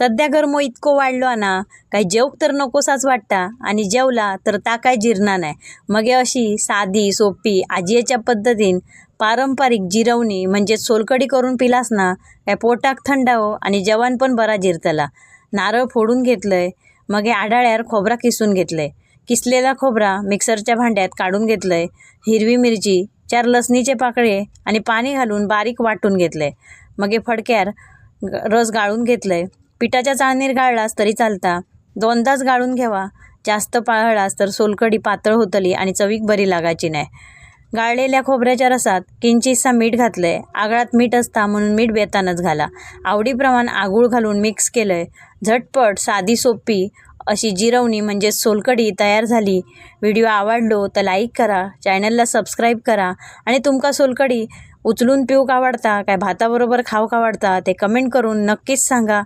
सध्या गरमो इतको वाढलो ना काय जेवक तर नकोसाच वाटता आणि जेवला तर ता काय जिरणार नाही. मग अशी साधी सोपी आजीच्या पद्धतीन पारंपरिक जिरवणी म्हणजे सोलकडी करून पिलास ना काय पोटाक थंडावो आणि जेवण पण बरा जिरतला. नारळ फोडून घेतलंय, मग आढाळ्यावर खोबरा किसून घेतलंय. किसलेला खोबरा मिक्सरच्या भांड्यात काढून घेतलंय. हिरवी मिरची, 4 लसणीचे पाकळे आणि पाणी घालून बारीक वाटून घेतलंय. मग फडक्यावर रस गाळून घेतलंय. पिठाच्या चाळणीर गाळलास तरी चालता, 2दाच गाळून घ्यावा. जास्त पाळलास तर सोलकडी पातळ होतली आणि चवीक बरी लागायची नाही. गाळलेल्या खोबऱ्याच्या रसात किंचितसा मीठ घातलंय. आगळात मीठ असता म्हणून मीठ बेतानच घाला. आवडीप्रमाणे आगूळ घालून मिक्स केलंय. झटपट साधी सोपी अशी जिरवणी म्हणजे सोलकडी तयार झाली. व्हिडिओ आवडलो तर लाईक करा, चॅनलला सबस्क्राईब करा आणि तुमका सोलकडी उचलून पिऊक आवडता काय भाताबरोबर खाऊक आवडता ते कमेंट करून नक्कीच सांगा.